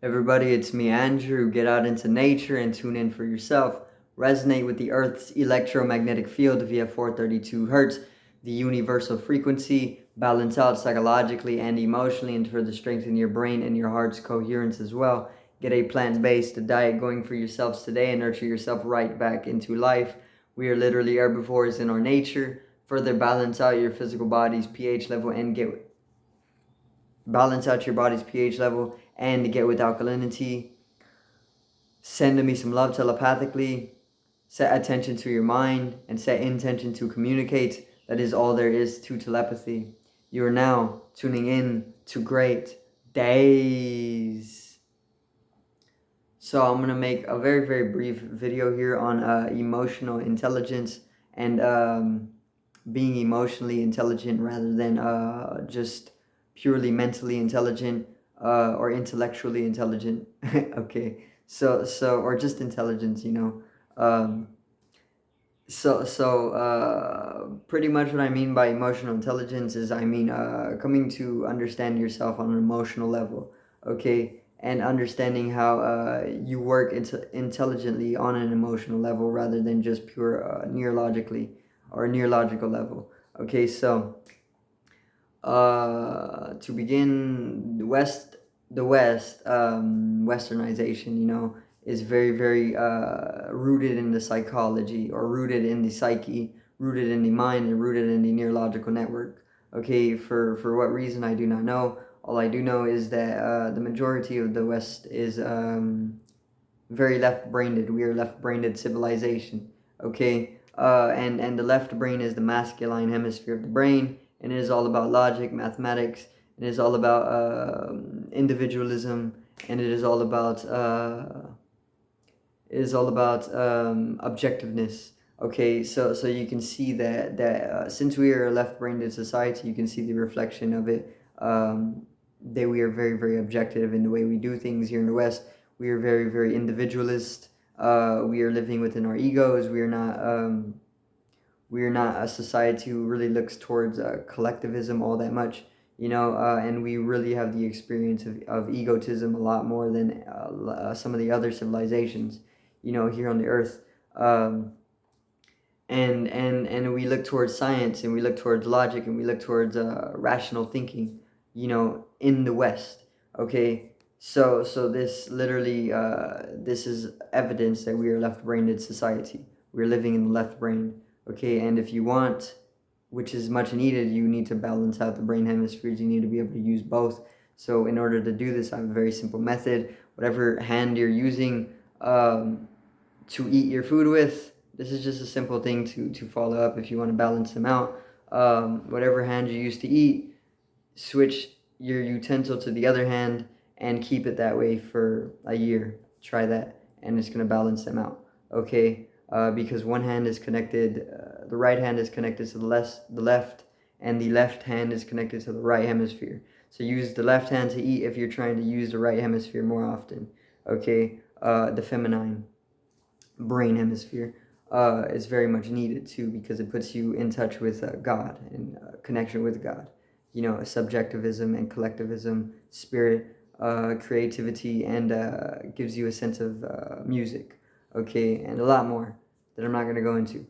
Everybody, it's me, Andrew. Get out into nature and tune in for yourself. Resonate with the Earth's electromagnetic field via 432 Hertz, the universal frequency. Balance out psychologically and emotionally and further strengthen your brain and your heart's coherence as well. Get a plant based diet going for yourselves today and nurture yourself right back into life. We are literally herbivores in our nature. Further balance out your physical body's pH level and balance out your body's pH level and get with alkalinity. Send me some love telepathically. Set attention to your mind and set intention to communicate. That is all there is to telepathy. You are now tuning in to Great Days. So I'm going to make a very, very brief video here on emotional intelligence and being emotionally intelligent rather than just purely mentally intelligent or intellectually intelligent. Okay, so or just intelligence, Um, pretty much what I mean by emotional intelligence is coming to understand yourself on an emotional level, okay, and understanding how you work intelligently on an emotional level rather than just pure neurologically or neurological level. Okay, so to begin, westernization, is very, very rooted in the psychology, or rooted in the psyche, rooted in the mind, and rooted in the neurological network. Okay, for what reason I do not know. All I do know is that the majority of the West is very left-brained. We are left-brained civilization. Okay, and the left brain is the masculine hemisphere of the brain, and it is all about logic, mathematics, and it is all about individualism, and it is all about objectiveness. Okay, so you can see that since we are a left-brained society, you can see the reflection of it. That we are very, very objective in the way we do things here in the West. We are very, very individualist. We are living within our egos. We are not a society who really looks towards collectivism all that much, and we really have the experience of egotism a lot more than some of the other civilizations, here on the earth. And we look towards science, and we look towards logic, and we look towards rational thinking, in the West. Okay, so this literally this is evidence that we are left-brained society. We're living in the left brain. Okay, and if you want, which is much needed, you need to balance out the brain hemispheres. You need to be able to use both. So in order to do this, I have a very simple method. Whatever hand you're using to eat your food with, this is just a simple thing to follow up if you want to balance them out. Whatever hand you use to eat, switch your utensil to the other hand and keep it that way for a year. Try that, and it's going to balance them out. Okay, because one hand is connected, the right hand is connected to the left, and the left hand is connected to the right hemisphere. So use the left hand to eat if you're trying to use the right hemisphere more often. Okay, the feminine brain hemisphere is very much needed too, because it puts you in touch with God and connection with God. Subjectivism and collectivism, spirit, creativity, and gives you a sense of music, okay, and a lot more that I'm not going to go into.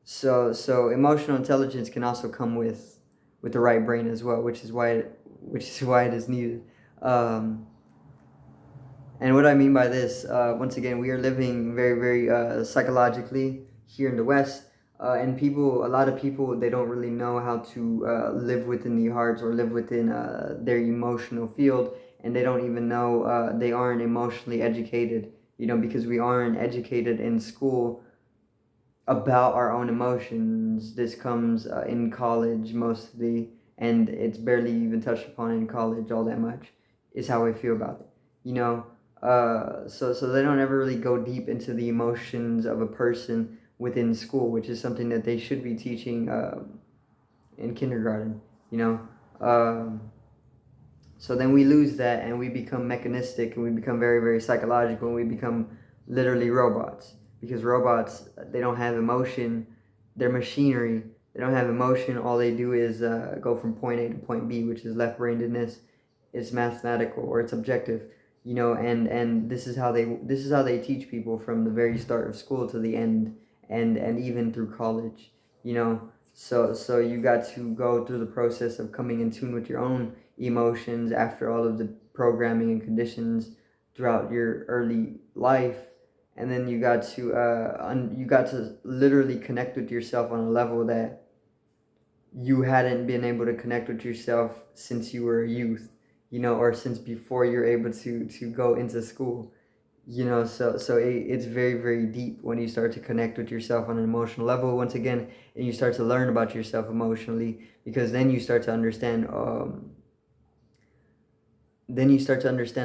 So emotional intelligence can also come with the right brain as well, which is why it is needed. Um, and what I mean by this, once again, we are living very, very psychologically here in the West. And a lot of people, they don't really know how to live within the hearts or live within their emotional field. And they don't even know, they aren't emotionally educated, because we aren't educated in school about our own emotions. This comes in college mostly, and it's barely even touched upon in college all that much, is how I feel about it. So they don't ever really go deep into the emotions of a person within school, which is something that they should be teaching in kindergarten. You know. So then we lose that, and we become mechanistic, and we become very, very psychological, and we become literally robots. Because robots, they don't have emotion. They're machinery. They don't have emotion. All they do is go from point A to point B, which is left-brainedness. It's mathematical, or it's objective. and this is how they teach people from the very start of school to the end, and even through college, so you got to go through the process of coming in tune with your own emotions after all of the programming and conditions throughout your early life, and then you got to literally connect with yourself on a level that you hadn't been able to connect with yourself since you were a youth, or since before you're able to go into school, it's very, very deep when you start to connect with yourself on an emotional level once again, and you start to learn about yourself emotionally, because then you start to understand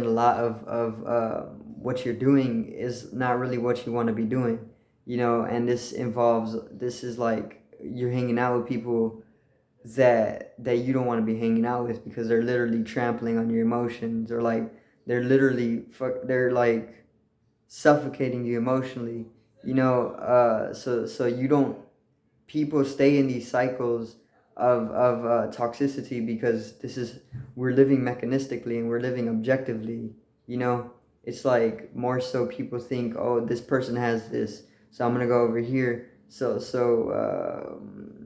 a lot of what you're doing is not really what you want to be doing, and this is like you're hanging out with people that you don't want to be hanging out with, because they're literally trampling on your emotions, or like they're like suffocating you emotionally, so you don't people stay in these cycles of toxicity, because we're living mechanistically and we're living objectively, it's like more so people think, oh, this person has this, so I'm gonna go over here,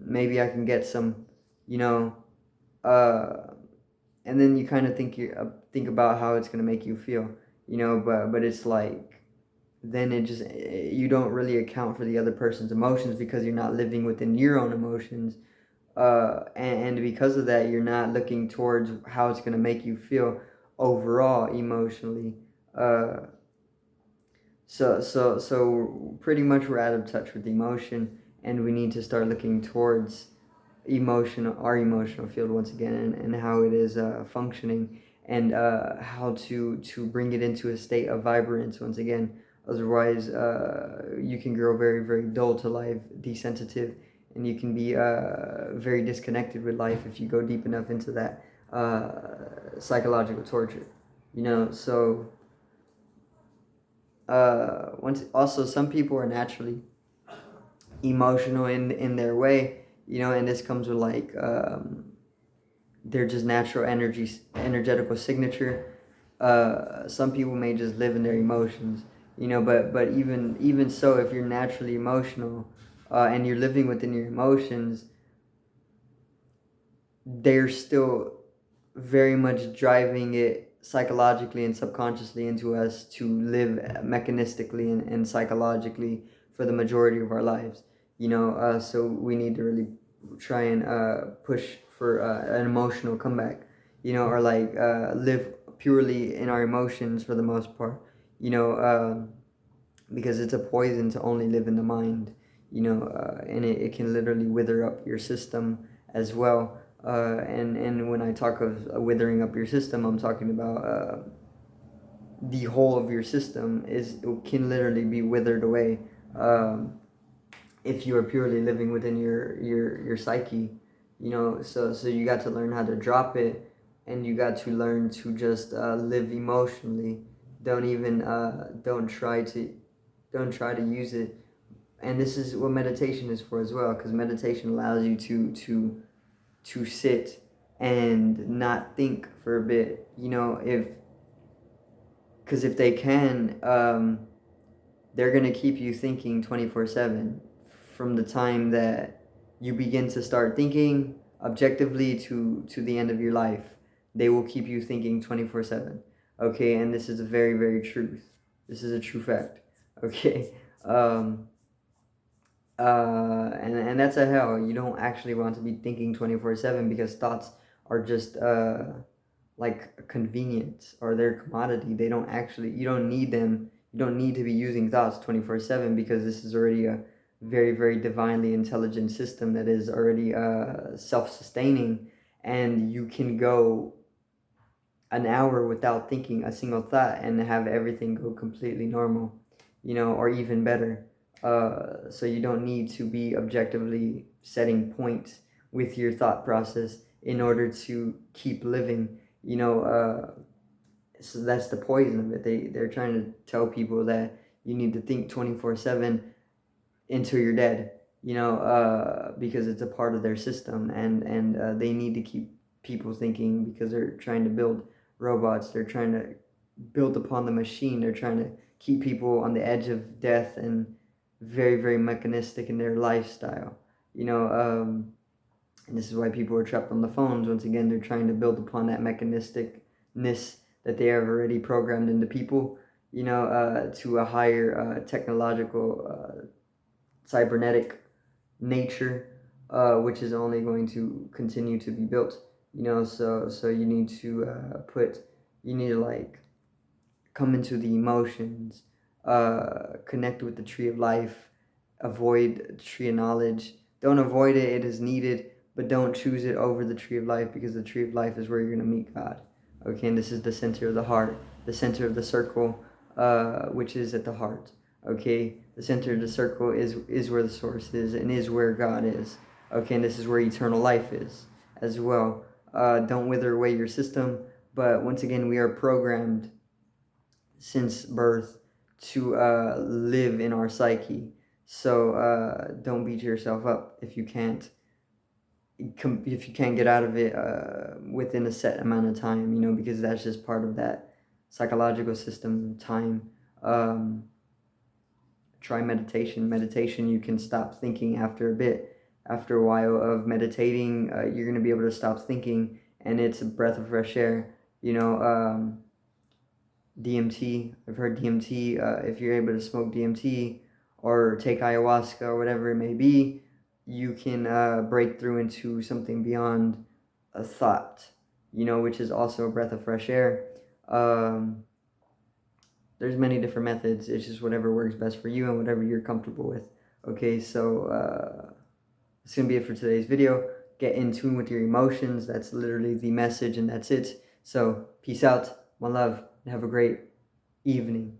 maybe I can get some, you know uh and then you kind of think about how it's gonna make you feel, but it's like, then you don't really account for the other person's emotions, because you're not living within your own emotions, and because of that, you're not looking towards how it's going to make you feel overall emotionally. Uh, so so so pretty much we're out of touch with emotion, and we need to start looking towards our emotional field once again, and how it is functioning, and how to bring it into a state of vibrance once again. Otherwise, you can grow very, very dull to life, desensitive, and you can be very disconnected with life if you go deep enough into that psychological torture. So once also, some people are naturally emotional in their way, and this comes with like their just natural energetical signature. Some people may just live in their emotions, but even so, if you're naturally emotional, and you're living within your emotions, they're still very much driving it psychologically and subconsciously into us to live mechanistically and psychologically for the majority of our lives. So we need to really try and push for an emotional comeback, or like live purely in our emotions for the most part, because it's a poison to only live in the mind, and it can literally wither up your system as well. And when I talk of withering up your system, I'm talking about the whole of your system can literally be withered away, if you are purely living within your psyche, so you got to learn how to drop it, and you got to learn to just live emotionally. Don't try to use it. And this is what meditation is for as well, because meditation allows you to sit and not think for a bit, if because if they can, they're going to keep you thinking 24/7 from the time that you begin to start thinking objectively to the end of your life. They will keep you thinking 24/7. Okay, and this is a very, very truth. This is a true fact. Okay. And that's a hell. You don't actually want to be thinking 24/7, because thoughts are just like a convenience, or their commodity. You don't need them. You don't need to be using thoughts 24/7, because this is already a very, very divinely intelligent system that is already self-sustaining, and you can go an hour without thinking a single thought and have everything go completely normal, or even better. So you don't need to be objectively setting points with your thought process in order to keep living, so that's the poison of it. They're trying to tell people that you need to think 24/7 until you're dead, because it's a part of their system, and they need to keep people thinking, because they're trying to build robots. They're trying to built upon the machine. They're trying to keep people on the edge of death and very, very mechanistic in their lifestyle. You know, and this is why people are trapped on the phones. Once again, they're trying to build upon that mechanisticness that they have already programmed into people, to a higher technological, cybernetic nature, which is only going to continue to be built. So you need to like come into the emotions, connect with the tree of life, avoid the tree of knowledge. Don't avoid it, it is needed, but don't choose it over the tree of life, because the tree of life is where you're going to meet God. Okay, and this is the center of the heart, the center of the circle, which is at the heart. Okay, the center of the circle is where the source is and is where God is. Okay, and this is where eternal life is as well. Don't wither away your system, but once again, we are programmed since birth to live in our psyche. So don't beat yourself up if you can't get out of it within a set amount of time, because that's just part of that psychological system. Time. Try meditation. You can stop thinking after a bit. After a while of meditating, you're going to be able to stop thinking, and it's a breath of fresh air. DMT. I've heard DMT. If you're able to smoke DMT or take ayahuasca or whatever it may be, you can break through into something beyond a thought, which is also a breath of fresh air. There's many different methods. It's just whatever works best for you and whatever you're comfortable with. Okay, so that's going to be it for today's video. Get in tune with your emotions. That's literally the message, and that's it. So peace out, one love, and have a great evening.